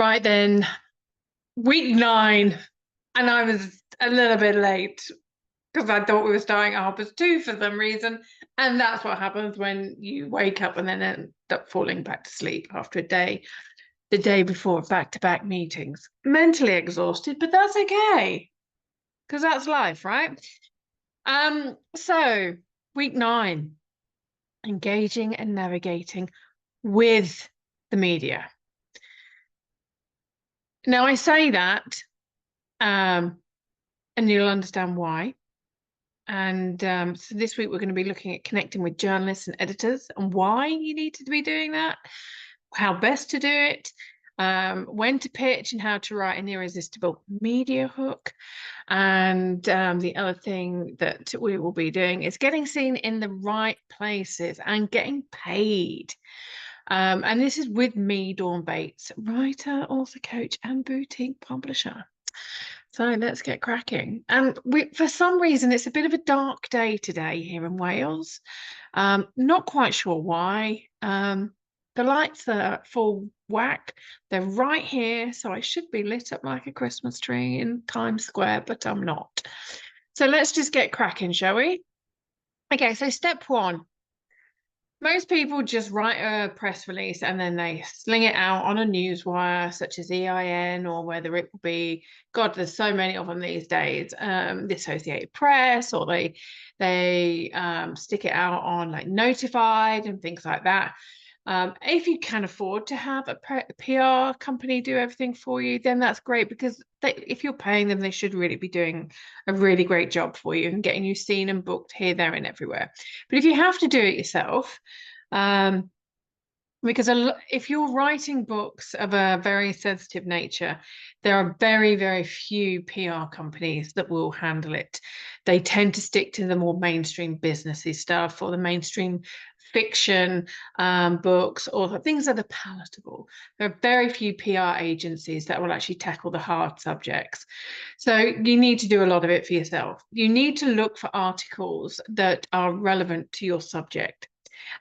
Right then, week 9, and I was a little bit late because I thought we were starting at 2:30 for some reason. And that's what happens when you wake up and then end up falling back to sleep after the day before back-to-back meetings. Mentally exhausted, but that's okay because that's life, right? So week 9, engaging and navigating with the media. Now I say that, and you'll understand why. And so this week we're going to be looking at connecting with journalists and editors and why you need to be doing that, how best to do it, when to pitch and how to write an irresistible media hook. And the other thing that we will be doing is getting seen in the right places and getting paid. And this is with me, Dawn Bates, writer, author, coach, and boutique publisher. So let's get cracking. And for some reason, it's a bit of a dark day today here in Wales. Not quite sure why. The lights are full whack. They're right here, so I should be lit up like a Christmas tree in Times Square, but I'm not. So let's just get cracking, shall we? Okay, so step 1. Most people just write a press release and then they sling it out on a newswire, such as EIN, or whether it will be, God, there's so many of them these days, the Associated Press, or they stick it out on like Notified and things like that. If you can afford to have a PR company do everything for you, then that's great, because if you're paying them, they should really be doing a really great job for you and getting you seen and booked here, there, and everywhere. But if you have to do it yourself, because if you're writing books of a very sensitive nature, there are very, very few PR companies that will handle it. They tend to stick to the more mainstream businessy stuff, or the mainstream fiction books, or things that are palatable. There are very few PR agencies that will actually tackle the hard subjects. So you need to do a lot of it for yourself. You need to look for articles that are relevant to your subject.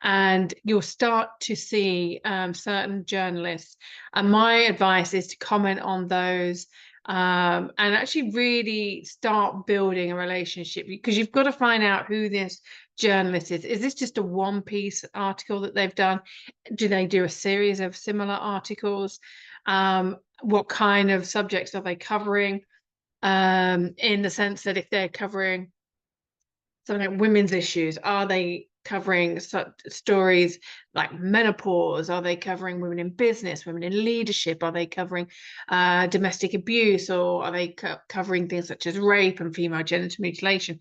And you'll start to see certain journalists. And my advice is to comment on those and actually really start building a relationship, because you've got to find out who this journalist is. Is this just a one-piece article that they've done? Do they do a series of similar articles? What kind of subjects are they covering? In the sense that if they're covering something like women's issues, are they covering stories like menopause? Are they covering women in business, women in leadership? Are they covering domestic abuse, or are they covering things such as rape and female genital mutilation?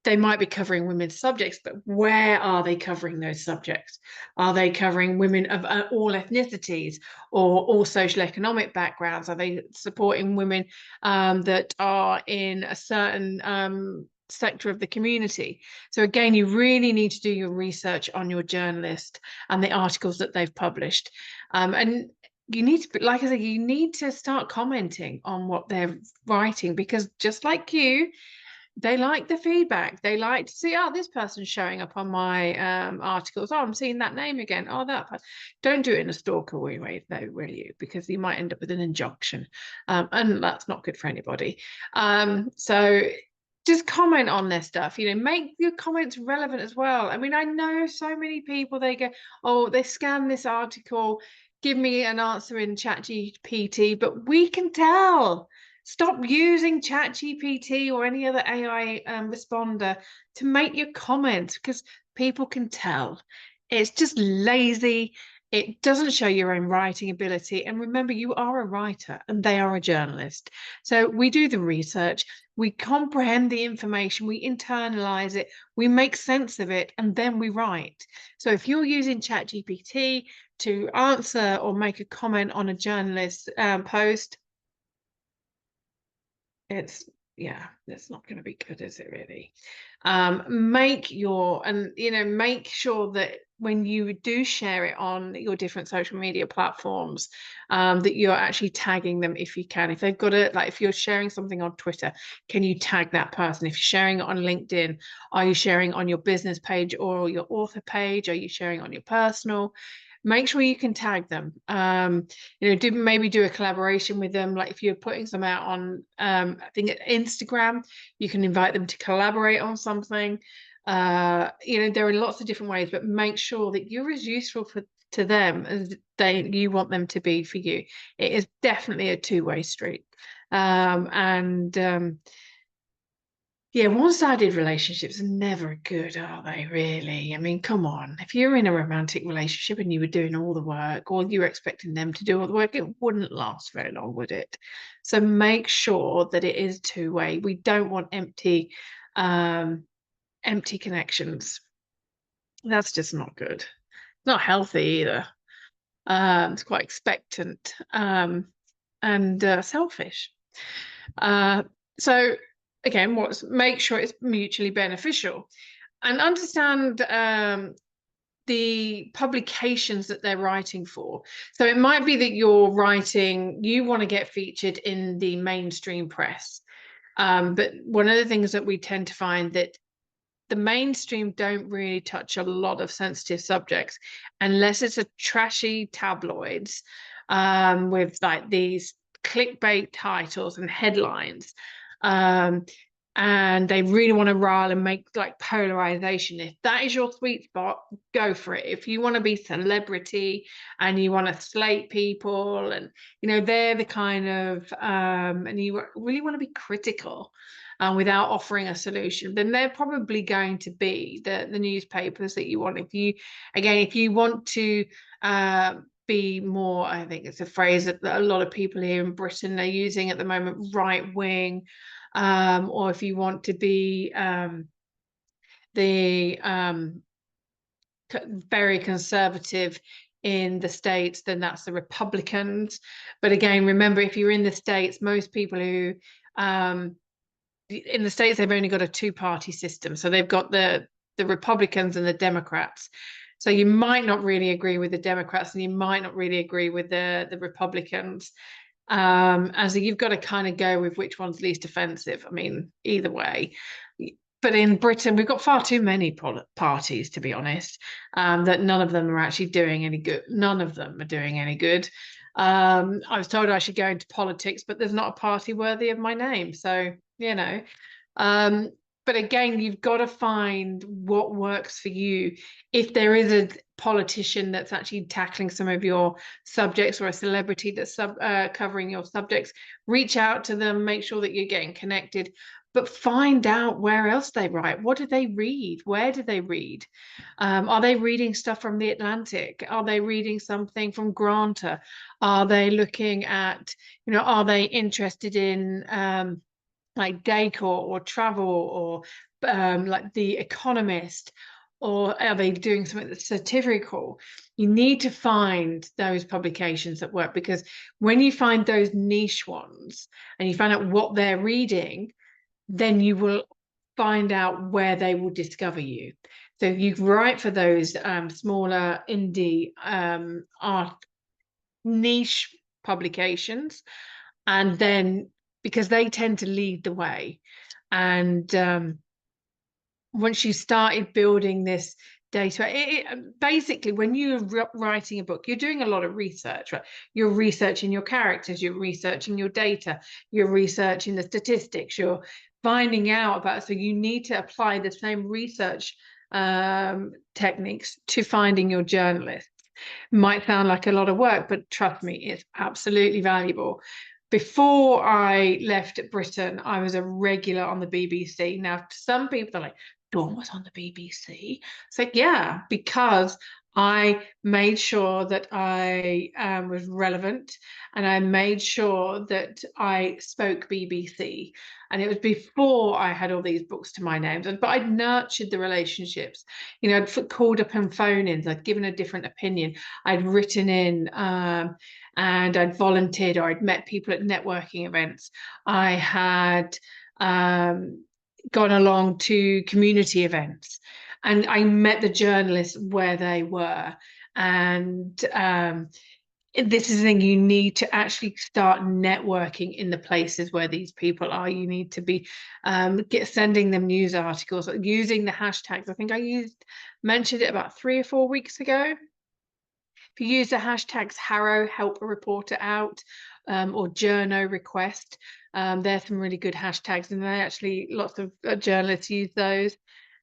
They might be covering women's subjects, but where are they covering those subjects? Are they covering women of all ethnicities or all social economic backgrounds? Are they supporting women that are in a certain sector of the community? So again, you really need to do your research on your journalist and the articles that they've published. And you need to, like I said, you need to start commenting on what they're writing, because just like you, they like the feedback. They like to see, oh, this person's showing up on my articles. Oh, I'm seeing that name again. Oh, that person. Don't do it in a stalkerly way, though, will you? Because you might end up with an injunction, and that's not good for anybody. So just comment on their stuff. Make your comments relevant as well. I mean, I know so many people, they go, oh, they scan this article, give me an answer in ChatGPT, but we can tell. Stop using ChatGPT or any other AI responder to make your comments, because people can tell. It's just lazy. It doesn't show your own writing ability. And remember, you are a writer and they are a journalist. So we do the research, we comprehend the information, we internalize it, we make sense of it, and then we write. So if you're using ChatGPT to answer or make a comment on a journalist post, it's not going to be good, is it really? Make sure that when you do share it on your different social media platforms, that you're actually tagging them if you can. If they've got it, like if you're sharing something on Twitter, can you tag that person? If you're sharing it on LinkedIn, are you sharing on your business page or your author page? Are you sharing on your personal? make sure you can tag them. Maybe do a collaboration with them. Like if you're putting some out on, I think at Instagram, you can invite them to collaborate on something. There are lots of different ways, but make sure that you're as useful to them as you want them to be for you. It is definitely a two-way street. Yeah, one-sided relationships are never good, are they, really? I mean, come on. If you're in a romantic relationship and you were doing all the work, or you were expecting them to do all the work, it wouldn't last very long, would it? So make sure that it is two-way. We don't want empty connections. That's just not good. Not healthy either. It's quite expectant and selfish. So again, make sure it's mutually beneficial, and understand the publications that they're writing for. So it might be that you want to get featured in the mainstream press. But one of the things that we tend to find that the mainstream don't really touch a lot of sensitive subjects unless it's a trashy tabloids with like these clickbait titles and headlines. And they really want to rile and make like polarization. If that is your sweet spot, go for it. If you want to be celebrity and you want to slate people, and they're the kind of and you really want to be critical without offering a solution, then they're probably going to be the newspapers that you want. If you want to be more, I think it's a phrase that a lot of people here in Britain are using at the moment, right wing, or if you want to be very conservative in the States, then that's the Republicans. But again, remember, if you're in the States, most people who in the States, they've only got a two-party system. So they've got the Republicans and the Democrats. So you might not really agree with the Democrats and you might not really agree with the Republicans. And so you've got to kind of go with which one's least offensive. I mean, either way. But in Britain, we've got far too many parties, to be honest, that none of them are actually doing any good. None of them are doing any good. I was told I should go into politics, but there's not a party worthy of my name. So, but again, you've got to find what works for you. If there is a politician that's actually tackling some of your subjects, or a celebrity that's covering your subjects, reach out to them, make sure that you're getting connected, but find out where else they write. What do they read? Where do they read? Are they reading stuff from The Atlantic? Are they reading something from Granta? Are they looking at, are they interested in like decor or travel, or like The Economist? Or are they doing something that's satirical? You need to find those publications that work, because when you find those niche ones and you find out what they're reading, then you will find out where they will discover you. So you write for those smaller indie art niche publications, and then because they tend to lead the way. And once you started building this data, basically, when you're writing a book, you're doing a lot of research, right? You're researching your characters, you're researching your data, you're researching the statistics, you're finding out about, so you need to apply the same research techniques to finding your journalists. Might sound like a lot of work, but trust me, it's absolutely valuable. Before I left Britain, I was a regular on the BBC. Now, some people are like, Dawn was on the BBC. It's like, yeah, because I made sure that I was relevant, and I made sure that I spoke BBC. And it was before I had all these books to my name, but I'd nurtured the relationships. I'd called up on phone-ins, I'd given a different opinion, I'd written in, and I'd volunteered, or I'd met people at networking events. I had gone along to community events, and I met the journalists where they were. And this is the thing, you need to actually start networking in the places where these people are. You need to be sending them news articles, using the hashtags. I think I mentioned it about 3 or 4 weeks ago. If you use the hashtags Harrow, help a reporter out, or journo request, there's some really good hashtags, and they actually, lots of journalists use those.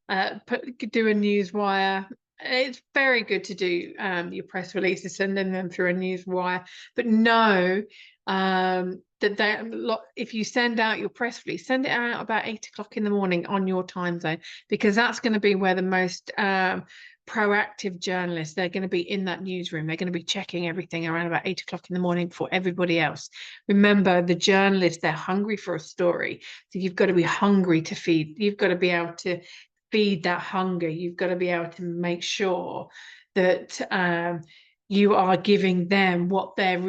Do a newswire. It's very good to do your press releases, sending them through a newswire, but know that if you send out your press release, send it out about 8 o'clock in the morning on your time zone, because that's going to be where the most proactive journalists, they're going to be in that newsroom. They're going to be checking everything around about 8 o'clock in the morning for everybody else. Remember, the journalists, they're hungry for a story. So you've got to be hungry to feed. You've got to be able to feed that hunger. You've got to be able to make sure that you are giving them what their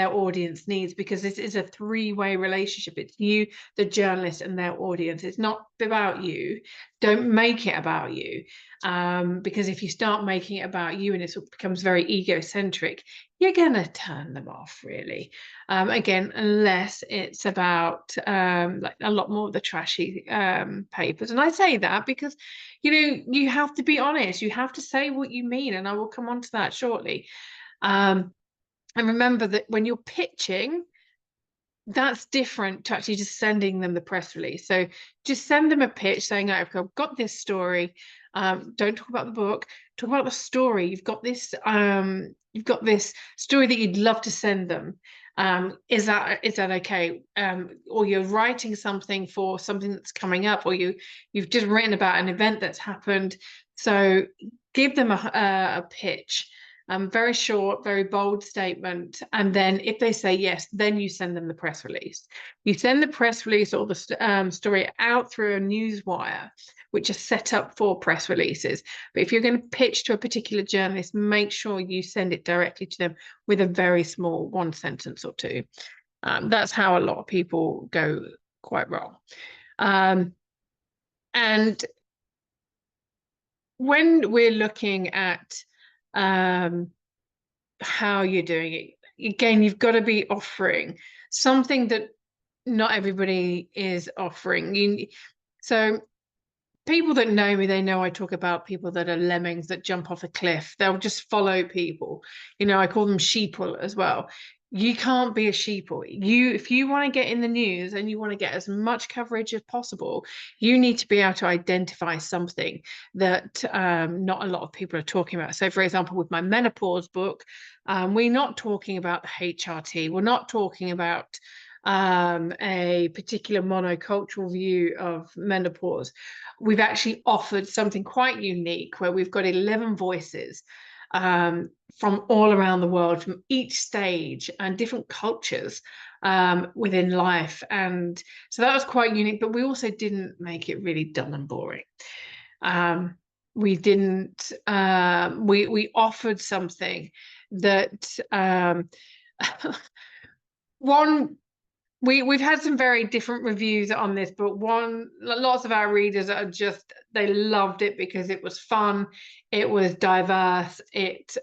audience needs, because this is a three-way relationship. It's you, the journalist, and their audience. It's not about you. Don't make it about you, because if you start making it about you and it becomes very egocentric, you're gonna turn them off, really. Again, unless it's about like a lot more of the trashy papers. And I say that because, you know, you have to be honest. You have to say what you mean, and I will come on to that shortly. And remember that when you're pitching, that's different to actually just sending them the press release. So just send them a pitch saying, I've got this story. Don't talk about the book, talk about the story. You've got this story that you'd love to send them. Is that okay? Or you're writing something for something that's coming up, or you've just written about an event that's happened. So give them a pitch. Very short, very bold statement. And then if they say yes, then you send them the press release. You send the press release or the story out through a newswire, which is set up for press releases. But if you're going to pitch to a particular journalist, make sure you send it directly to them with a very small one sentence or two. That's how a lot of people go quite wrong. And when we're looking at how you're doing it, again, you've got to be offering something that not everybody is offering. So people that know me, they know I talk about people that are lemmings that jump off a cliff. They'll just follow people. You know, I call them sheeple as well. You can't be a sheeple. If you want to get in the news and you want to get as much coverage as possible, you need to be able to identify something that not a lot of people are talking about. So, for example, with my menopause book, we're not talking about the HRT. We're not talking about a particular monocultural view of menopause. We've actually offered something quite unique where we've got 11 voices from all around the world, from each stage and different cultures within life. And so that was quite unique, but we also didn't make it really dull and boring. We didn't, we offered something that we've had some very different reviews on this, but lots of our readers are they loved it because it was fun, it was diverse, it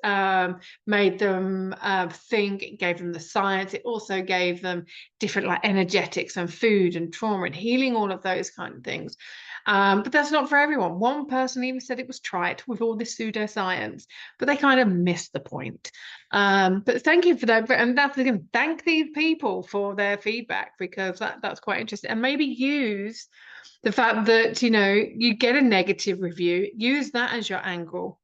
made them think, it gave them the science, it also gave them different like energetics and food and trauma and healing, all of those kind of things. But that's not for everyone. One person even said it was trite with all this pseudoscience, but they kind of missed the point. But thank you for that. And that's again, thank these people for their feedback, because that's quite interesting. And maybe use the fact that, you know, you get a negative review, use that as your angle.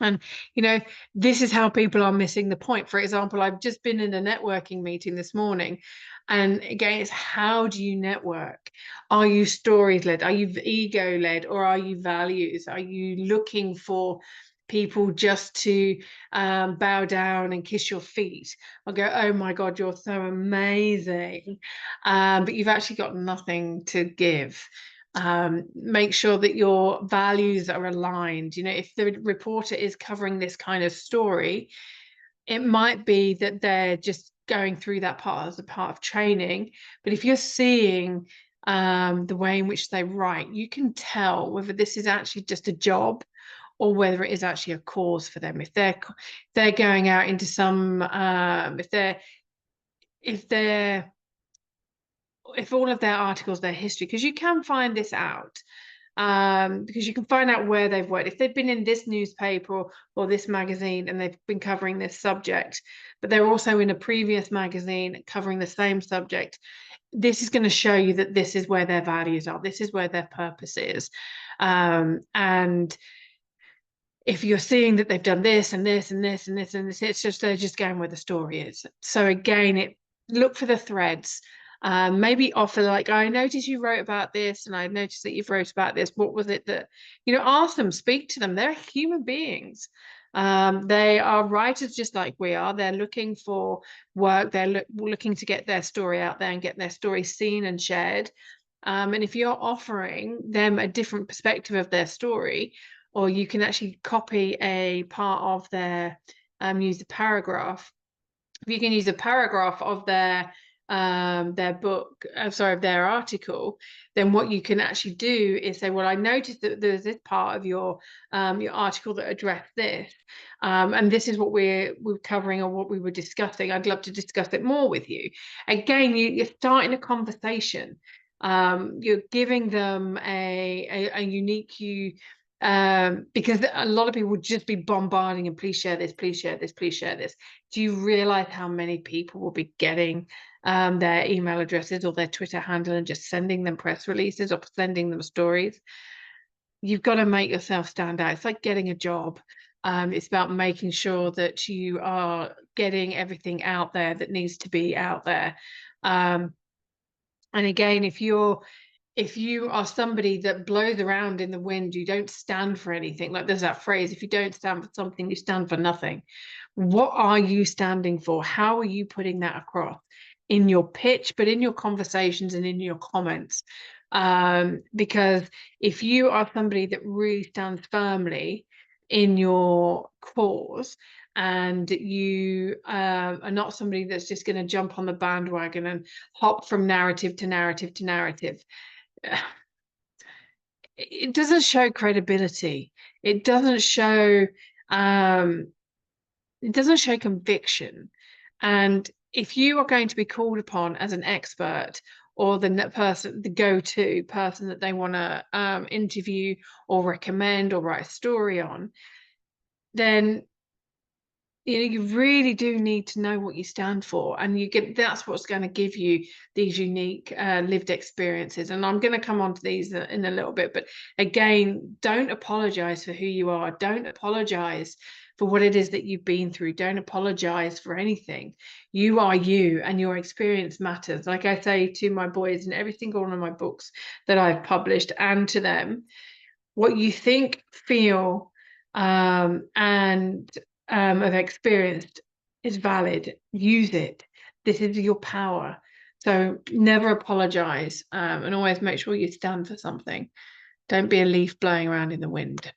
And, you know, this is how people are missing the point. For example, I've just been in a networking meeting this morning. And again, it's how do you network? Are you stories led? Are you ego led? Or are you values? Are you looking for people just to bow down and kiss your feet? I'll go, oh my God, you're so amazing. But you've actually got nothing to give. Make sure that your values are aligned. You know, if the reporter is covering this kind of story, it might be that they're just going through that part as a part of training. But if you're seeing the way in which they write, you can tell whether this is actually just a job or whether it is actually a cause for them. If they're going out into some if all of their articles, their history, because you can find this out. because you can find out where they've worked. If they've been in this newspaper or this magazine and they've been covering this subject, but they're also in a previous magazine covering the same subject, this is going to show you that this is where their values are. This is where their purpose is. And if you're seeing that they've done this and this and this and this and this, it's just they're just going where the story is. So again, look for the threads. Maybe offer, like, I noticed you wrote about this, and I noticed that you've wrote about this. What was it that, ask them, speak to them. They're human beings. They are writers just like we are. They're looking for work. They're looking to get their story out there and get their story seen and shared. And if you're offering them a different perspective of their story, or you can actually copy a part of their, use a paragraph. If you can use a paragraph of their book, of their article, then what you can actually do is say, well, I noticed that there's this part of your article that addressed this, and this is what we're covering or what we were discussing. I'd love to discuss it more with you. Again, you're starting a conversation. You're giving them a unique cue, because a lot of people would just be bombarding and please share this, please share this, please share this. Do you realize how many people will be getting their email addresses or their Twitter handle and just sending them press releases or sending them stories? You've got to make yourself stand out. It's like getting a job. It's about making sure that you are getting everything out there that needs to be out there. And again, if you are somebody that blows around in the wind, you don't stand for anything. Like there's that phrase, if you don't stand for something, you stand for nothing. What are you standing for? How are you putting that across in your pitch, but in your conversations and in your comments? Because if you are somebody that really stands firmly in your cause, and you are not somebody that's just going to jump on the bandwagon and hop from narrative to narrative to narrative, it doesn't show credibility. It doesn't show conviction. And if you are going to be called upon as an expert or the go-to person that they want to interview or recommend or write a story on, then you really do need to know what you stand for, and that's what's going to give you these unique lived experiences. And I'm going to come on to these in a little bit, but again, don't apologize for who you are. Don't apologize for what it is that you've been through. Don't apologize for anything. You are you, and your experience matters. Like I say to my boys in every single one of my books that I've published, and to them, what you think, feel, and have experienced is valid. Use it. This is your power. So never apologize, and always make sure you stand for something. Don't be a leaf blowing around in the wind.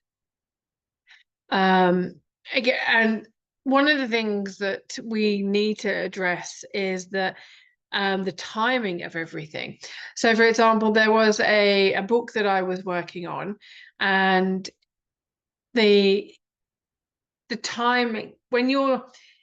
Again, and one of the things that we need to address is that the timing of everything. So, for example, there was a book that I was working on, and the timing,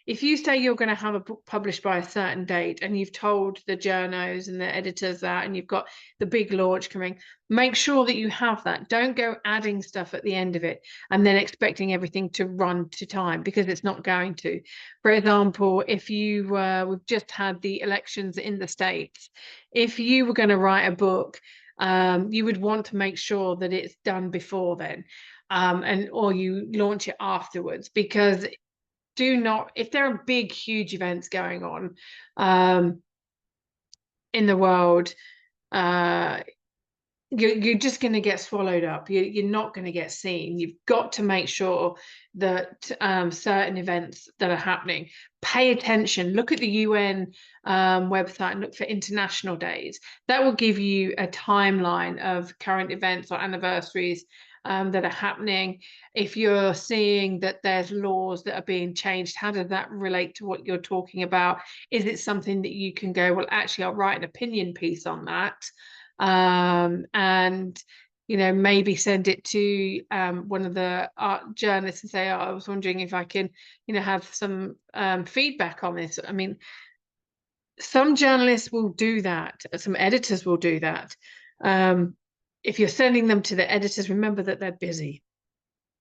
if you say you're going to have a book published by a certain date, and you've told the journos and the editors that, and you've got the big launch coming, make sure that you have that. Don't go adding stuff at the end of it and then expecting everything to run to time, because it's not going to. For example, if we've just had the elections in the States, if you were going to write a book, you would want to make sure that it's done before then. Or you launch it afterwards, because if there are big, huge events going on in the world, you're just going to get swallowed up. You're not going to get seen. You've got to make sure that certain events that are happening, pay attention. Look at the UN website and look for international days. That will give you a timeline of current events or anniversaries that are happening. If you're seeing that there's laws that are being changed, how does that relate to what you're talking about? Is it something that you can go, well, actually, I'll write an opinion piece on that, and maybe send it to one of the art journalists and say, oh, I was wondering if I can have some feedback on this. I mean, some journalists will do that, some editors will do that. if you're sending them to the editors, remember that they're busy.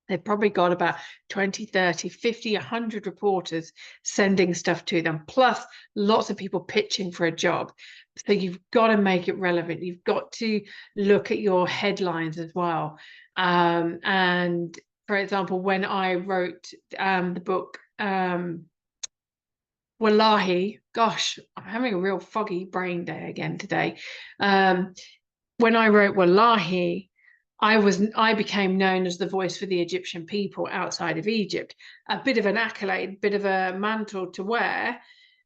They've probably got about 20, 30, 50, 100 reporters sending stuff to them, plus lots of people pitching for a job. So you've got to make it relevant. You've got to look at your headlines as well. And for example, when I wrote the book, Wallahi, gosh, I'm having a real foggy brain day again today. When I wrote Wallahi, I became known as the voice for the Egyptian people outside of Egypt. A bit of an accolade, bit of a mantle to wear.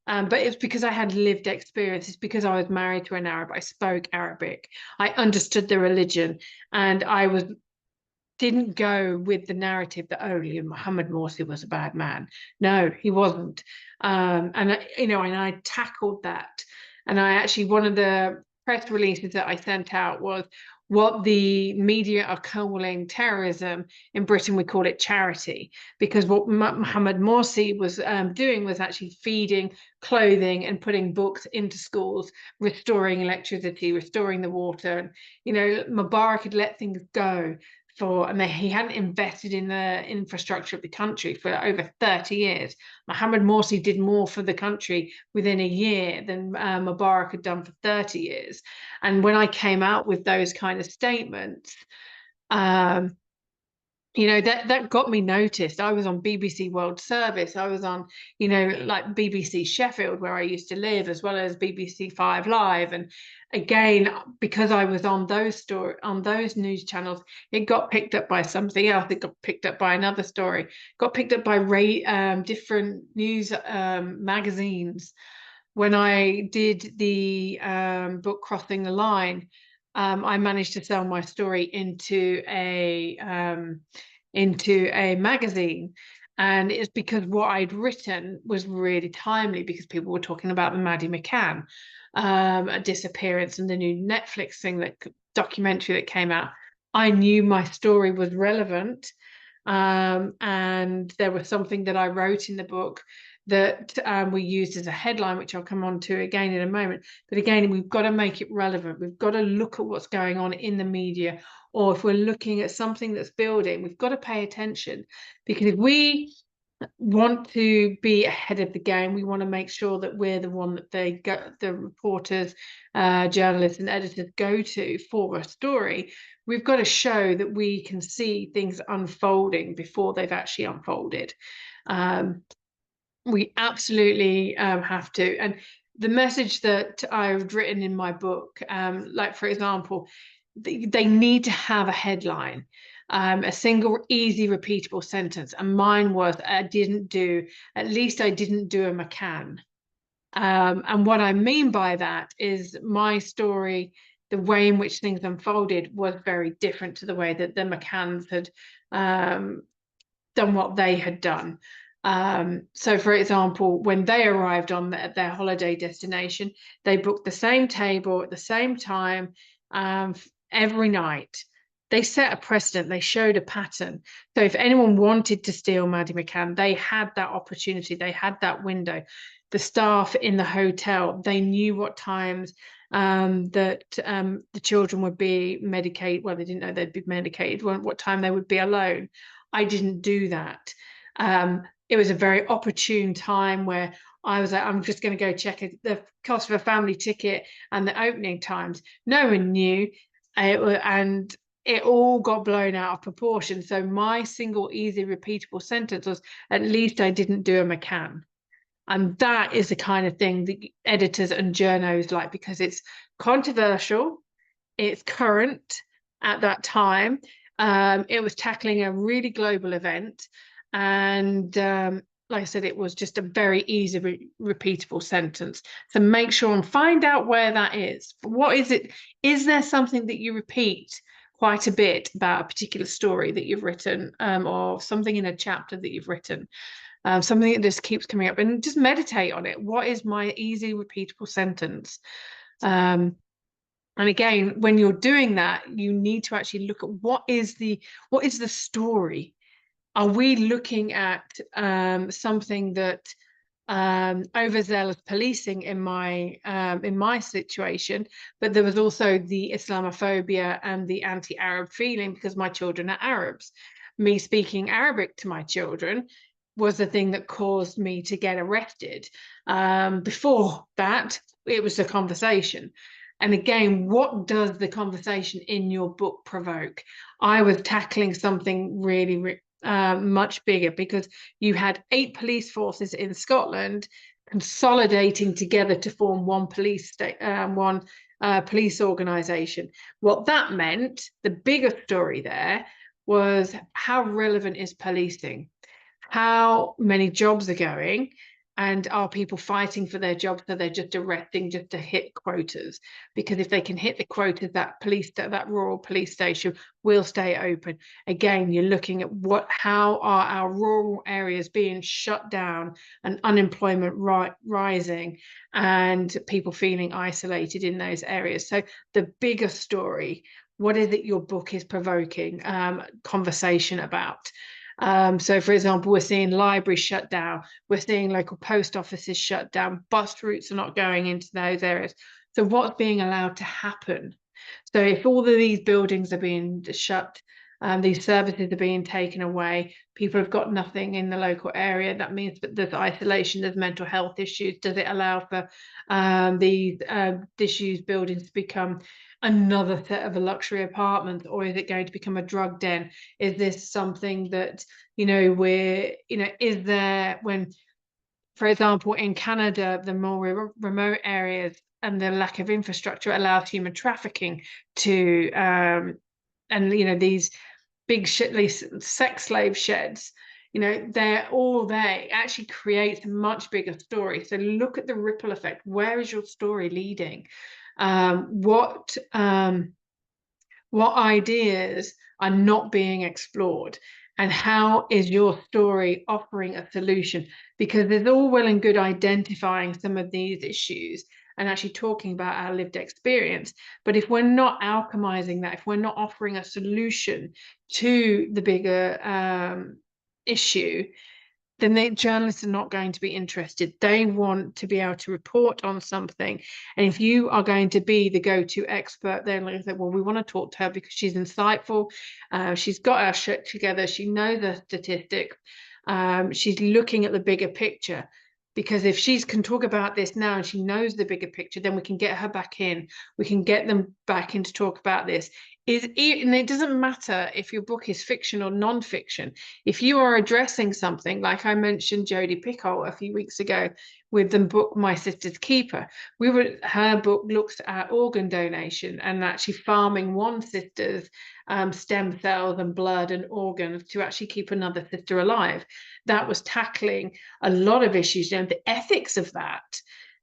But it's because I had lived experience. It's because I was married to an Arab. I spoke Arabic. I understood the religion, and didn't go with the narrative that only Muhammad Morsi was a bad man. No, he wasn't. And I tackled that. And I actually, one of the press releases that I sent out was what the media are calling terrorism. In Britain, we call it charity, because what Muhammad Morsi was doing was actually feeding, clothing, and putting books into schools, restoring electricity, restoring the water. And, Mubarak had let things go he hadn't invested in the infrastructure of the country for over 30 years. Mohammed Morsi did more for the country within a year than Mubarak had done for 30 years. And when I came out with those kind of statements, that got me noticed. I was on BBC World Service. I was on, like BBC Sheffield, where I used to live, as well as BBC 5 Live. And again, because I was on those news channels, it got picked up by something else. It got picked up by another story. Got picked up by different news magazines. When I did the book Crossing the Line, I managed to sell my story into a magazine, and it's because what I'd written was really timely, because people were talking about the Maddie McCann disappearance and the new Netflix documentary that came out. I knew my story was relevant, and there was something that I wrote in the book that we used as a headline, which I'll come on to again in a moment. But again, we've got to make it relevant. We've got to look at what's going on in the media, or if we're looking at something that's building, we've got to pay attention, because if we want to be ahead of the game, we want to make sure that we're the one that the reporters, journalists and editors go to for a story. We've got to show that we can see things unfolding before they've actually unfolded. We absolutely have to. And the message that I've written in my book, like, for example, they need to have a headline, a single, easy, repeatable sentence. And mine was, at least I didn't do a McCann. And what I mean by that is my story, the way in which things unfolded, was very different to the way that the McCanns had done what they had done. So, for example, when they arrived on their holiday destination, they booked the same table at the same time every night. They set a precedent. They showed a pattern. So if anyone wanted to steal Maddie McCann, they had that opportunity. They had that window. The staff in the hotel, they knew what times that the children would be medicated. Well, they didn't know they'd be medicated, what time they would be alone. I didn't do that. It was a very opportune time where I was like, I'm just going to go check the cost of a family ticket and the opening times. No one knew, and it all got blown out of proportion. So my single, easy, repeatable sentence was, at least I didn't do a McCann. And that is the kind of thing that editors and journos like, because it's controversial, it's current at that time. It was tackling a really global event. And like I said, it was just a very easy, repeatable sentence. So make sure and find out where that is. What is it? Is there something that you repeat quite a bit about a particular story that you've written, or something in a chapter that you've written? Something that just keeps coming up, and just meditate on it. What is my easy, repeatable sentence? And again, when you're doing that, you need to actually look at what is the story. Are we looking at something that overzealous policing in my situation, but there was also the Islamophobia and the anti-Arab feeling because my children are Arabs. Me speaking Arabic to my children was the thing that caused me to get arrested. Before that, it was the conversation. And again, what does the conversation in your book provoke? I was tackling something really, much bigger, because you had 8 police forces in Scotland consolidating together to form one police police organisation. What that meant, the bigger story there, was how relevant is policing? How many jobs are going, and are people fighting for their jobs, so they're just arresting just to hit quotas? Because if they can hit the quotas, that rural police station will stay open. Again, you're looking at how are our rural areas being shut down and unemployment rising and people feeling isolated in those areas. So the bigger story, what is it your book is provoking conversation about? So, for example, we're seeing libraries shut down, we're seeing local post offices shut down, bus routes are not going into those areas. So what's being allowed to happen? So if all of these buildings are being shut, these services are being taken away, people have got nothing in the local area, that means that there's isolation, there's mental health issues. Does it allow for these disused buildings to become another set of luxury apartments, or is it going to become a drug den? Is this something that, is there, when, for example, in Canada, the more remote areas and the lack of infrastructure allows human trafficking to, and these big these sex slave sheds, they're all there. It actually creates a much bigger story. So look at the ripple effect. Where is your story leading? What ideas are not being explored, and how is your story offering a solution? Because there's all well and good identifying some of these issues and actually talking about our lived experience, but if we're not alchemizing that, if we're not offering a solution to the bigger issue, then the journalists are not going to be interested. They want to be able to report on something. And if you are going to be the go-to expert, they're going to say, well, we want to talk to her because she's insightful. She's got her shit together. She knows the statistics. She's looking at the bigger picture. Because if she can talk about this now and she knows the bigger picture, then we can get her back in. We can get them back in to talk about this. And it doesn't matter if your book is fiction or non-fiction. If you are addressing something, like I mentioned Jodie Picoult a few weeks ago with the book My Sister's Keeper, her book looks at organ donation and actually farming one sister's stem cells and blood and organs to actually keep another sister alive. That was tackling a lot of issues, the ethics of that.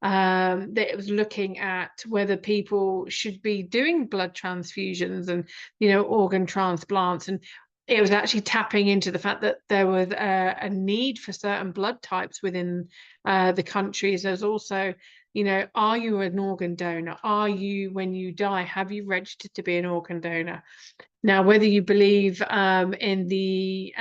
That it was looking at whether people should be doing blood transfusions and organ transplants, and it was actually tapping into the fact that there was a need for certain blood types within the countries. There's also, are you an organ donor? Are you, when you die, have you registered to be an organ donor? Now, whether you believe in the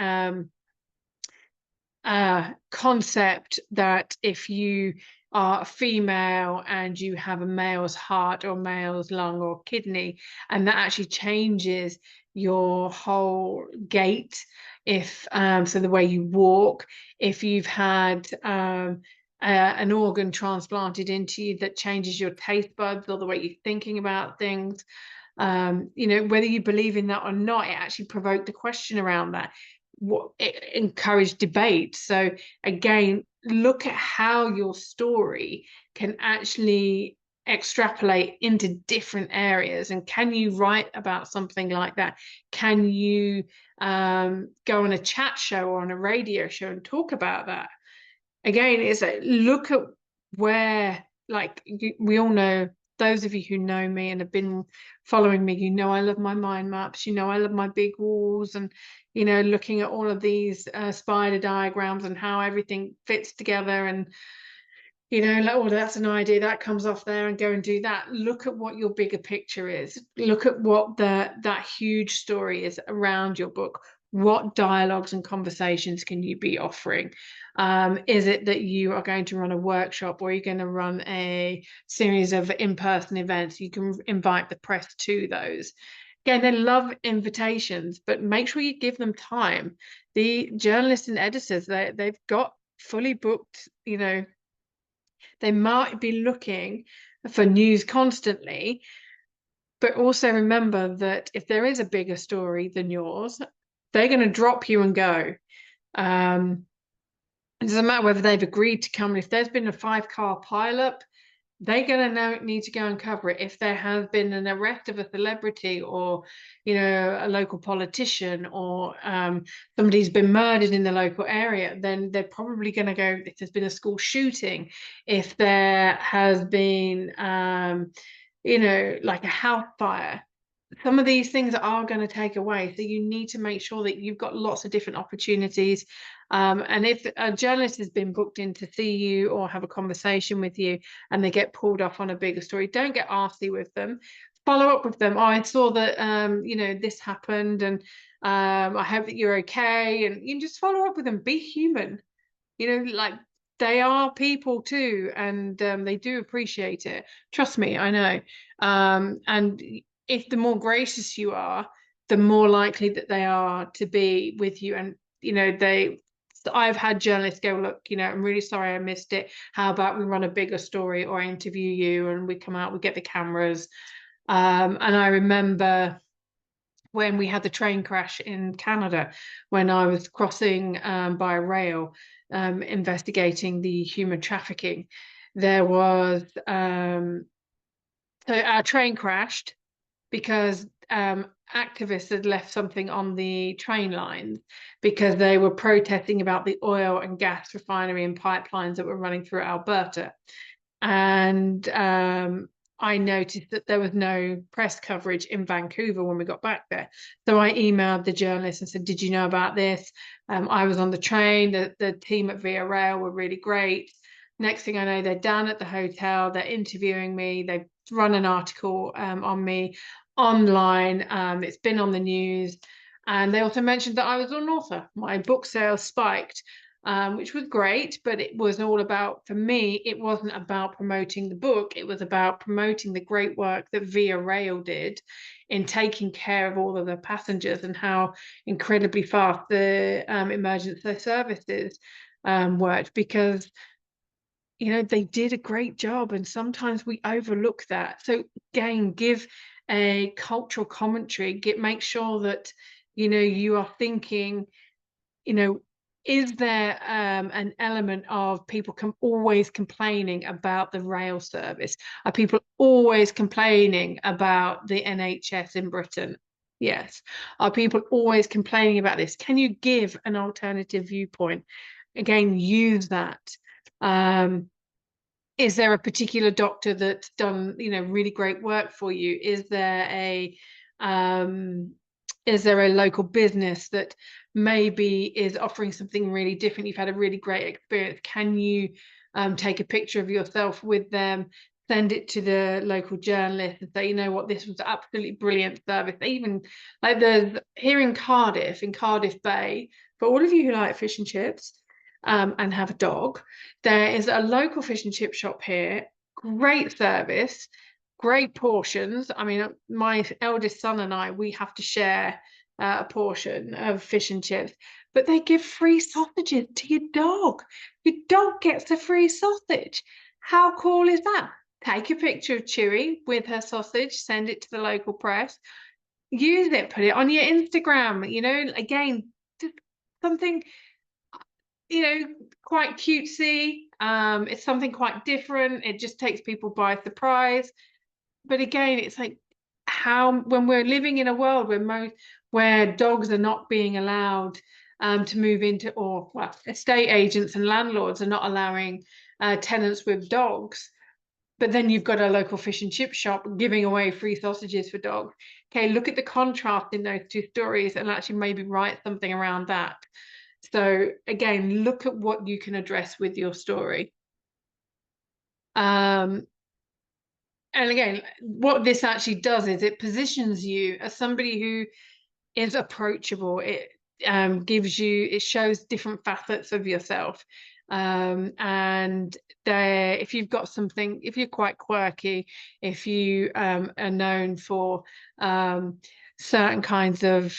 concept that if you are a female and you have a male's heart or male's lung or kidney, and that actually changes your whole gait, if so the way you walk, if you've had an organ transplanted into you that changes your taste buds or the way you're thinking about things, whether you believe in that or not, it actually provoked a question around that. What it encouraged debate. So again, look at how your story can actually extrapolate into different areas, and can you write about something like that? Can you go on a chat show or on a radio show and talk about that? Again, it's like, look at where, like, we all know, those of you who know me and have been following me, I love my mind maps, I love my big walls, and looking at all of these spider diagrams and how everything fits together, and like, oh, that's an idea that comes off there, and go and do that. Look at what your bigger picture is. Look at what that huge story is around your book. What dialogues and conversations can you be offering? Is it that you are going to run a workshop, or you're going to run a series of in-person events? You can invite the press to those. Again, they love invitations, but make sure you give them time. The journalists and editors, they've got fully booked, they might be looking for news constantly, but also remember that if there is a bigger story than yours, they're going to drop you and go. It doesn't matter whether they've agreed to come. If there's been a 5-car pileup, they're going to need to go and cover it. If there has been an arrest of a celebrity, or a local politician, or somebody's been murdered in the local area, then they're probably going to go. If there's been a school shooting, if there has been like a house fire, some of these things are going to take away. So you need to make sure that you've got lots of different opportunities. And if a journalist has been booked in to see you or have a conversation with you, and they get pulled off on a bigger story, don't get arsy with them. Follow up with them. Oh, I saw that this happened, and I hope that you're okay. And you just follow up with them. Be human. Like, they are people too, and they do appreciate it. Trust me, I know. And if the more gracious you are, the more likely that they are to be with you. And I've had journalists go, look, I'm really sorry I missed it. How about we run a bigger story, or I interview you and we come out, we get the cameras. And I remember when we had the train crash in Canada, when I was crossing by rail, investigating the human trafficking. There was so our train crashed because activists had left something on the train lines, because they were protesting about the oil and gas refinery and pipelines that were running through Alberta. And I noticed that there was no press coverage in Vancouver when we got back there. So I emailed the journalist and said, did you know about this? I was on the train. The team at Via Rail were really great. Next thing I know, they're down at the hotel. They're interviewing me. They've run an article on me online. It's been on the news. And they also mentioned that I was an author. My book sales spiked. Which was great, but it was all about, for me, it wasn't about promoting the book. It was about promoting the great work that Via Rail did in taking care of all of the passengers, and how incredibly fast the emergency services worked, because they did a great job, and sometimes we overlook that. So again, give a cultural commentary, make sure that you are thinking, is there an element of people always complaining about the rail service? Are people always complaining about the NHS in Britain? Yes. Are people always complaining about this? Can you give an alternative viewpoint? Again, use that. Is there a particular doctor that's done, really great work for you? Is there a local business that maybe is offering something really different? You've had a really great experience. Can you take a picture of yourself with them, send it to the local journalist and say, you know what, this was absolutely brilliant service? Even like there's here in Cardiff Bay, for all of you who like fish and chips and have a dog, there is a local fish and chip shop here. Great service, great portions. I mean, my eldest son and I, we have to share a portion of fish and chips, but they give free sausages to your dog. Your dog gets a free sausage. How cool is that? Take a picture of Chewy with her sausage, send it to the local press, use it, put it on your Instagram. Again, just something quite cutesy. It's something quite different. It just takes people by surprise. But again, it's like, when we're living in a world where dogs are not being allowed to move into, or well, estate agents and landlords are not allowing tenants with dogs, but then you've got a local fish and chip shop giving away free sausages for dogs. Okay, look at the contrast in those two stories, and actually maybe write something around that. So again, look at what you can address with your story. And again, what this actually does is it positions you as somebody who is approachable. it shows different facets of yourself. And if you've got something, if you're quite quirky, if you are known for certain kinds of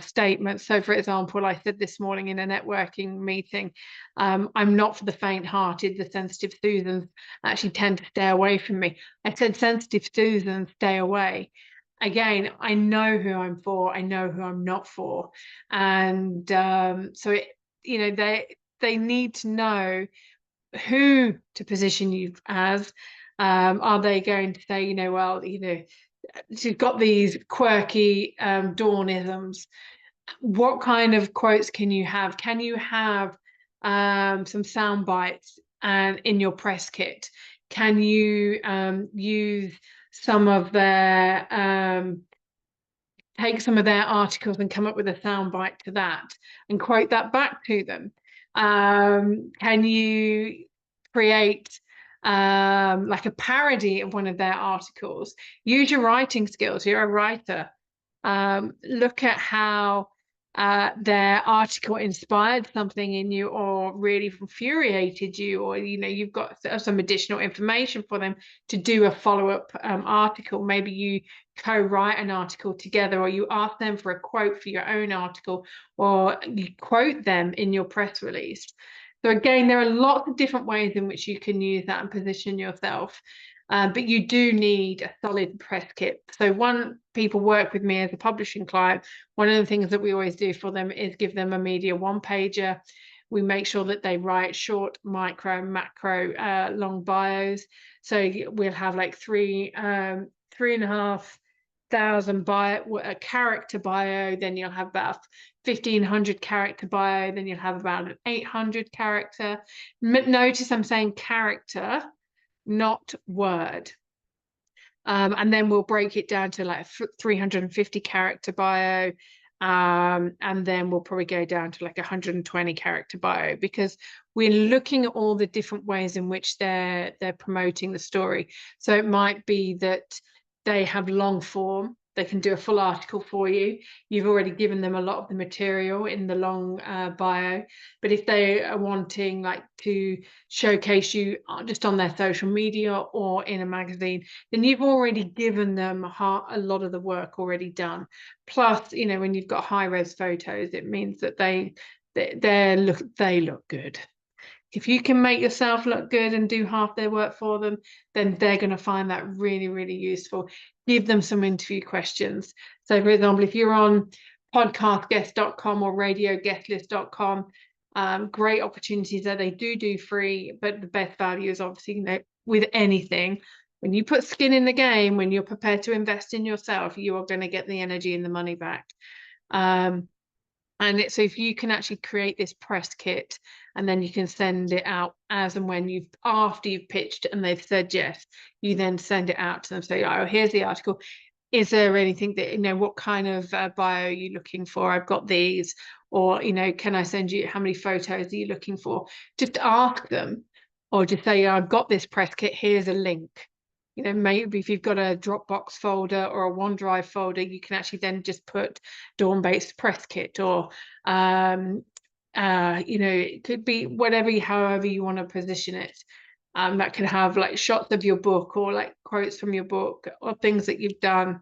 statements. So, for example, I said this morning in a networking meeting, I'm not for the faint-hearted. The sensitive Susans actually tend to stay away from me. I said, sensitive Susans, stay away. Again, I know who I'm for, I know who I'm not for. And so they need to know who to position you as. Are they going to say, well, she's got these quirky Dawnisms. What kind of quotes can you have? Can you have some sound bites and in your press kit? Can you use some of their take some of their articles and come up with a soundbite to that and quote that back to them? Can you create like a parody of one of their articles? Use your writing skills. You're a writer. Look at how their article inspired something in you, or really infuriated you, or you've got some additional information for them to do a follow-up article. Maybe you co-write an article together, or you ask them for a quote for your own article, or you quote them in your press release. So again, there are lots of different ways in which you can use that and position yourself. But you do need a solid press kit. So when people work with me as a publishing client, one of the things that we always do for them is give them a media one-pager. We make sure that they write short, micro, macro, long bios. So we'll have like 3,500 character bio, then you'll have about 1,500 character bio, then you'll have about an 800 character. Notice I'm saying character, not word. And then we'll break it down to like 350 character bio. And then we'll probably go down to like 120 character bio, because we're looking at all the different ways in which they're promoting the story. So it might be that they have long form. They can do a full article for you. You've already given them a lot of the material in the long bio. But if they are wanting like to showcase you just on their social media or in a magazine, then you've already given them a lot of the work already done. Plus, when you've got high-res photos, it means that they look good. If you can make yourself look good and do half their work for them, then they're going to find that really, really useful. Give them some interview questions. So, for example, if you're on podcastguest.com or radioguestlist.com, great opportunities there. They do free, but the best value is obviously, with anything. When you put skin in the game, when you're prepared to invest in yourself, you are going to get the energy and the money back. So if you can actually create this press kit, and then you can send it out as and when after you've pitched and they've said yes, you then send it out to them. Say, oh, here's the article. Is there anything that, what kind of bio are you looking for? I've got these. Or, can I send you, how many photos are you looking for? Just ask them, or just say, I've got this press kit, here's a link. Maybe if you've got a Dropbox folder or a OneDrive folder, you can actually then just put Dawn Bates press kit, or it could be however you want to position it. That can have like shots of your book, or like quotes from your book, or things that you've done.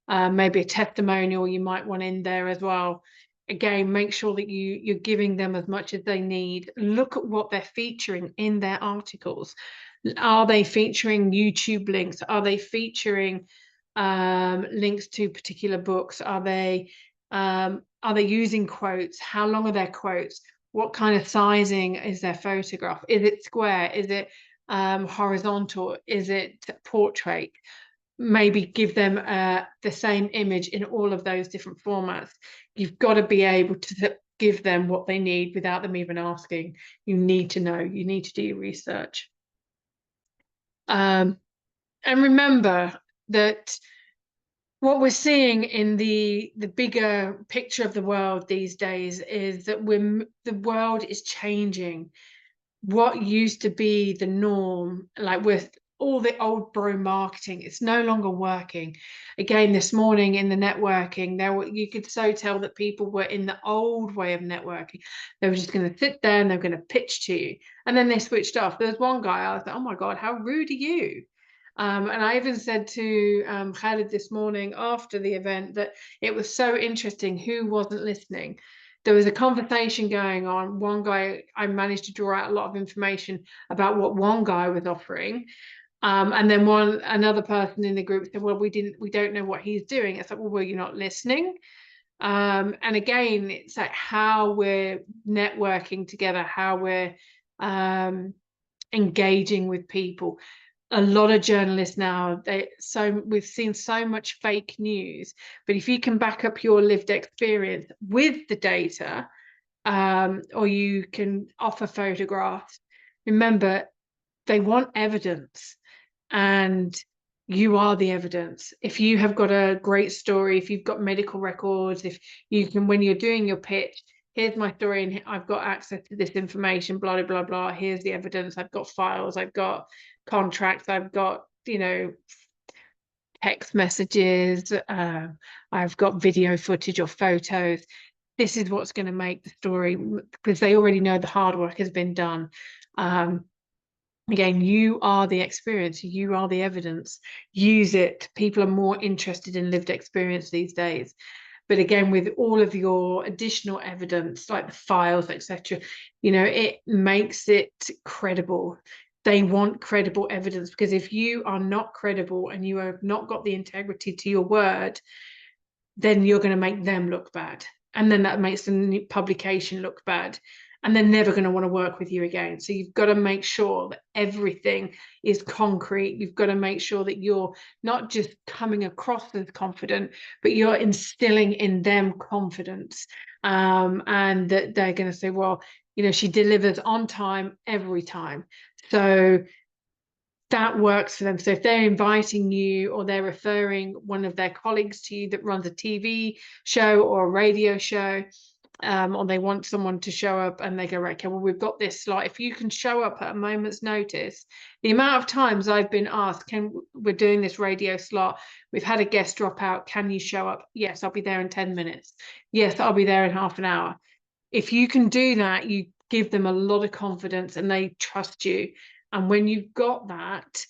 Maybe a testimonial you might want in there as well. Again, make sure that you're giving them as much as they need. Look at what they're featuring in their articles. Are they featuring YouTube links? Are they featuring links to particular books? Are they using quotes? How long are their quotes? What kind of sizing is their photograph? Is it square? Is it horizontal? Is it portrait? Maybe give them the same image in all of those different formats. You've got to be able to give them what they need without them even asking. You need to know. You need to do your research. And remember that what we're seeing in the bigger picture of the world these days is that the world is changing. What used to be the norm, like all the old bro marketing, it's no longer working. Again, this morning in the networking, you could so tell that people were in the old way of networking. They were just going to sit there and they're going to pitch to you, and then they switched off. There's one guy, I was like, oh my God, how rude are you? And I even said to Khaled this morning after the event that it was so interesting who wasn't listening. There was a conversation going on. One guy, I managed to draw out a lot of information about what one guy was offering. And then another person in the group said, well, we don't know what he's doing. It's like, well, you're not listening. And again, it's like how we're networking together, how we're engaging with people. A lot of journalists now, we've seen so much fake news, but if you can back up your lived experience with the data, or you can offer photographs, remember, they want evidence, and you are the evidence. If you have got a great story, if you've got medical records, if you can, when you're doing your pitch, here's my story and I've got access to this information, blah, blah, blah, blah. Here's the evidence. I've got files, I've got contracts, I've got, text messages, I've got video footage or photos. This is what's going to make the story, because they already know the hard work has been done. Again, you are the experience, you are the evidence. Use it. People are more interested in lived experience these days. But again, with all of your additional evidence, like the files, etc., it makes it credible. They want credible evidence, because if you are not credible and you have not got the integrity to your word, then you're going to make them look bad. And then that makes the publication look bad. And they're never going to want to work with you again. So you've got to make sure that everything is concrete. You've got to make sure that you're not just coming across as confident, but you're instilling in them confidence. And that they're going to say, well, she delivers on time every time. So that works for them. So if they're inviting you or they're referring one of their colleagues to you that runs a TV show or a radio show, or they want someone to show up and they go, right, okay, well, we've got this slot. If you can show up at a moment's notice, the amount of times I've been asked, we're doing this radio slot, we've had a guest drop out, can you show up? Yes, I'll be there in 10 minutes. Yes, I'll be there in half an hour. If you can do that, you give them a lot of confidence and they trust you. And when you've got that,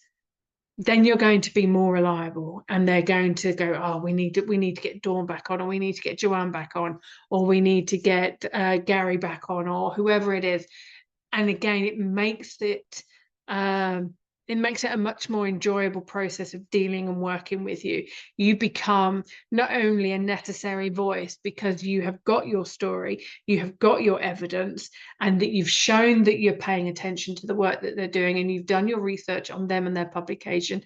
then you're going to be more reliable, and they're going to go, oh, we need to get Dawn back on, or we need to get Joanne back on, or we need to get Gary back on, or whoever it is. And again, it makes it a much more enjoyable process of dealing and working with you. You become not only a necessary voice because you have got your story, you have got your evidence, and that you've shown that you're paying attention to the work that they're doing, and you've done your research on them and their publication,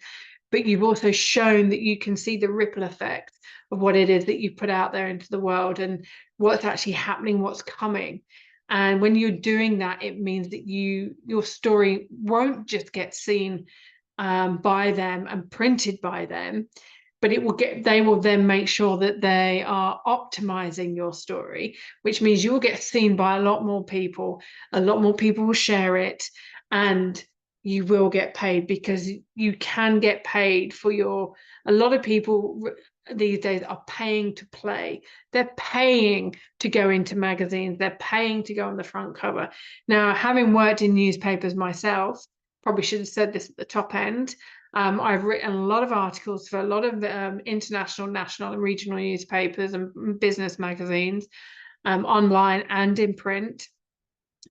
but you've also shown that you can see the ripple effect of what it is that you put out there into the world and what's actually happening, what's coming. And when you're doing that, it means that your story won't just get seen by them and printed by them, but they will then make sure that they are optimizing your story, which means you'll get seen by a lot more people. A lot more people will share it, and you will get paid, because you can get paid for a lot of people these days are paying to play. They're paying to go into magazines. They're paying to go on the front cover. Now, having worked in newspapers myself, probably should have said this at the top end. I've written a lot of articles for a lot of international, national, and regional newspapers and business magazines, online and in print.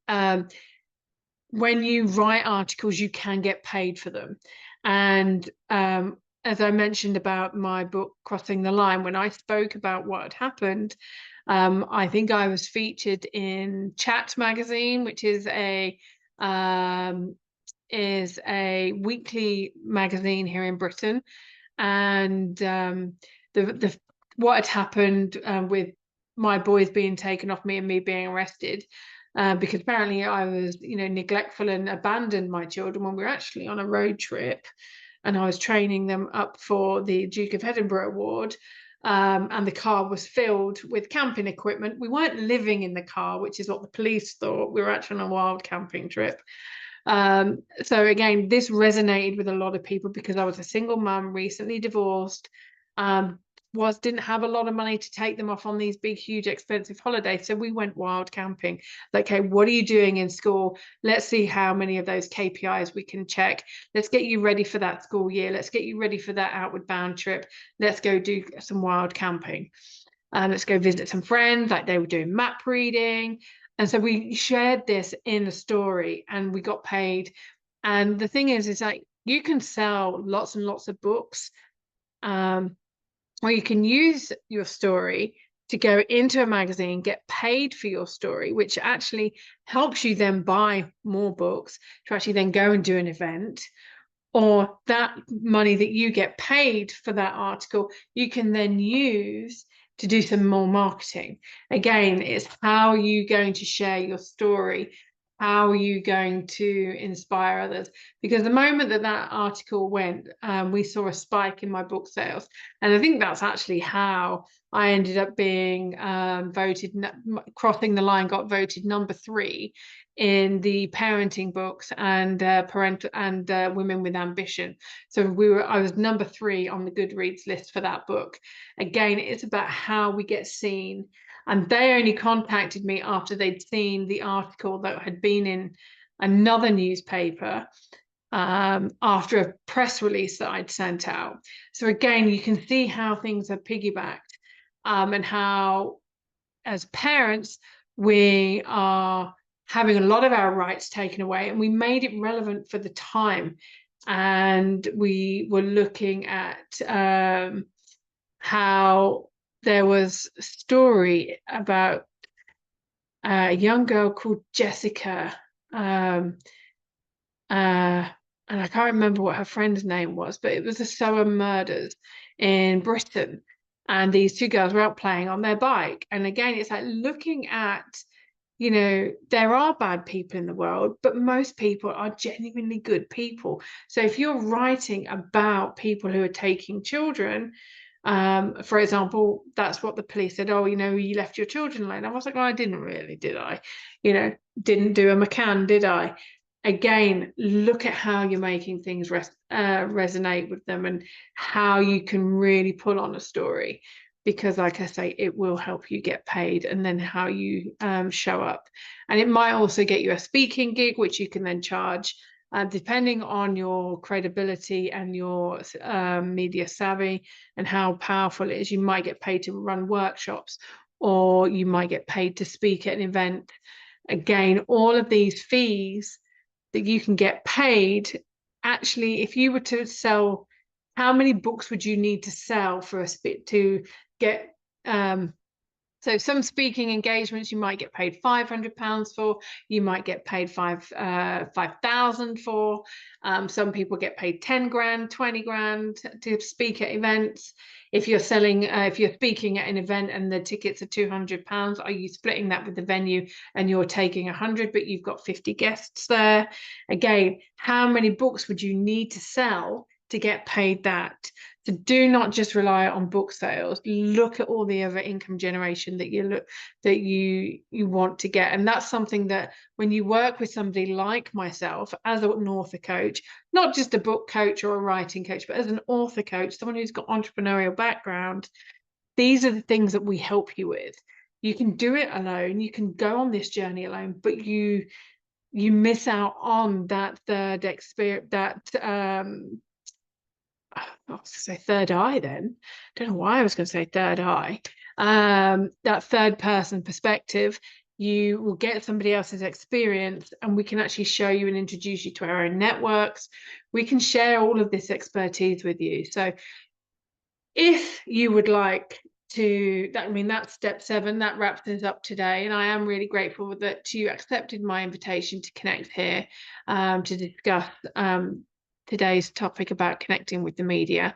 When you write articles, you can get paid for them. And as I mentioned about my book, Crossing the Line, when I spoke about what had happened, I think I was featured in Chat magazine, which is a weekly magazine here in Britain. And what had happened with my boys being taken off me and me being arrested, because apparently I was, neglectful and abandoned my children when we were actually on a road trip, and I was training them up for the Duke of Edinburgh Award. And the car was filled with camping equipment. We weren't living in the car, which is what the police thought. We were actually on a wild camping trip. So again, this resonated with a lot of people because I was a single mum, recently divorced, didn't have a lot of money to take them off on these big, huge, expensive holidays. So we went wild camping. Like, okay, what are you doing in school? Let's see how many of those KPIs we can check. Let's get you ready for that school year. Let's get you ready for that outward bound trip. Let's go do some wild camping. Let's go visit some friends. Like, they were doing map reading. And so we shared this in a story and we got paid. And the thing is like, you can sell lots and lots of books, or you can use your story to go into a magazine, get paid for your story, which actually helps you then buy more books to actually then go and do an event. Or that money that you get paid for that article, you can then use to do some more marketing. Again, it's how are you going to share your story? How are you going to inspire others? Because the moment that that article went, we saw a spike in my book sales. And I think that's actually how I ended up being voted, crossing the line, got voted #3 in the parenting books and parental and women with ambition. So I was #3 on the Goodreads list for that book. Again, it's about how we get seen. And they only contacted me after they'd seen the article that had been in another newspaper after a press release that I'd sent out. So again, you can see how things are piggybacked, and how as parents we are having a lot of our rights taken away, and we made it relevant for the time. And we were looking at how there was a story about a young girl called Jessica, and I can't remember what her friend's name was, but it was the Sower murders in Britain. And these two girls were out playing on their bike. And again, it's like looking at, there are bad people in the world, but most people are genuinely good people. So if you're writing about people who are taking children, for example, that's what the police said, oh, you left your children alone. I was like, well, I didn't really, did I? Didn't do a McCann, did I? Again, look at how you're making things resonate with them and how you can really pull on a story, because like I say, it will help you get paid, and then how you show up. And it might also get you a speaking gig, which you can then charge, depending on your credibility and your media savvy and how powerful it is. You might get paid to run workshops, or you might get paid to speak at an event. Again, all of these fees that you can get paid. Actually, if you were to sell, how many books would you need to sell for a spit to get so some speaking engagements you might get paid £500 for, you might get paid 5,000 for. Some people get paid 10 grand, 20 grand to speak at events. If you're selling, if you're speaking at an event and the tickets are £200, are you splitting that with the venue and you're taking 100, but you've got 50 guests there? Again, how many books would you need to sell to get paid that? So do not just rely on book sales. Look at all the other income generation that you want to get. And that's something that when you work with somebody like myself as an author coach, not just a book coach or a writing coach, but as an author coach, someone who's got entrepreneurial background, these are the things that we help you with. You can do it alone, you can go on this journey alone, but you miss out on that third experience, that I was going to say third eye then. Don't know why I was going to say third eye. That third person perspective. You will get somebody else's experience, and we can actually show you and introduce you to our own networks. We can share all of this expertise with you. So if you would like to, that's step 7. That wraps things up today. And I am really grateful that you accepted my invitation to connect here, to discuss today's topic about connecting with the media,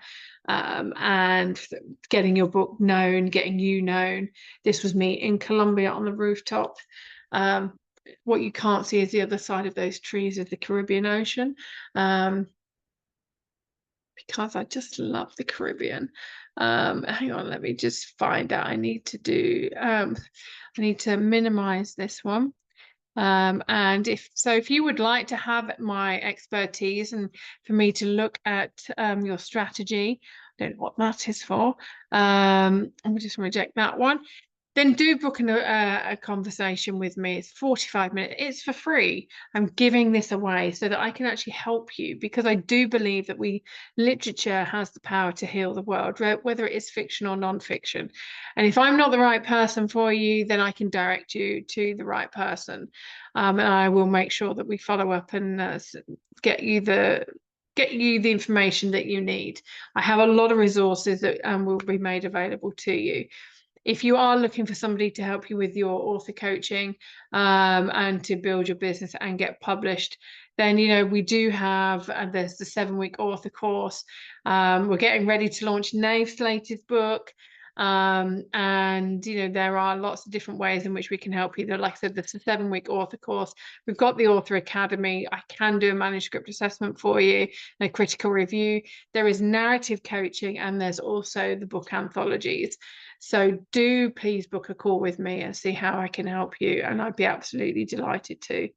and getting your book known, getting you known. This was me in Colombia on the rooftop. What you can't see is the other side of those trees is the Caribbean Ocean, because I just love the Caribbean. Hang on, let me just find out. I need to minimize this one. And if you would like to have my expertise and for me to look at your strategy, I don't know what that is for. I'm just reject that one. Then do book a conversation with me. It's 45 minutes. It's for free. I'm giving this away so that I can actually help you, because I do believe that literature has the power to heal the world, whether it is fiction or non-fiction. And if I'm not the right person for you, then I can direct you to the right person. And I will make sure that we follow up and get you the information that you need. I have a lot of resources that will be made available to you. If you are looking for somebody to help you with your author coaching and to build your business and get published, then, we do have, there's the 7-week author course. We're getting ready to launch Nave Slater's book. And, there are lots of different ways in which we can help you. Like I said, there's a 7-week author course. We've got the Author Academy. I can do a manuscript assessment for you, a critical review. There is narrative coaching, and there's also the book anthologies. So do please book a call with me and see how I can help you. And I'd be absolutely delighted to.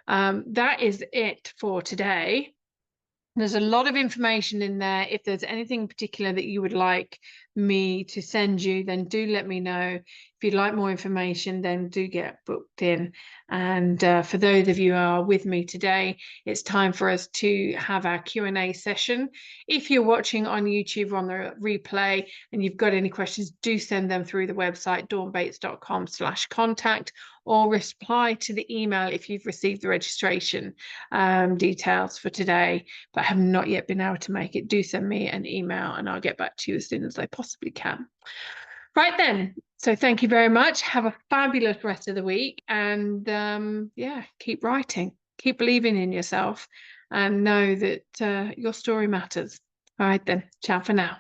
That is it for today. There's a lot of information in there. If there's anything particular that you would like me to send you, then do let me know. If you'd like more information, then do get booked in. And for those of you who are with me today, it's time for us to have our Q&A session. If you're watching on YouTube or on the replay and you've got any questions, do send them through the website, dawnbates.com/contact, or reply to the email if you've received the registration details for today, but have not yet been able to make it. Do send me an email and I'll get back to you as soon as I possibly can. Right then. So thank you very much. Have a fabulous rest of the week. And yeah, keep writing, keep believing in yourself, and know that your story matters. All right then. Ciao for now.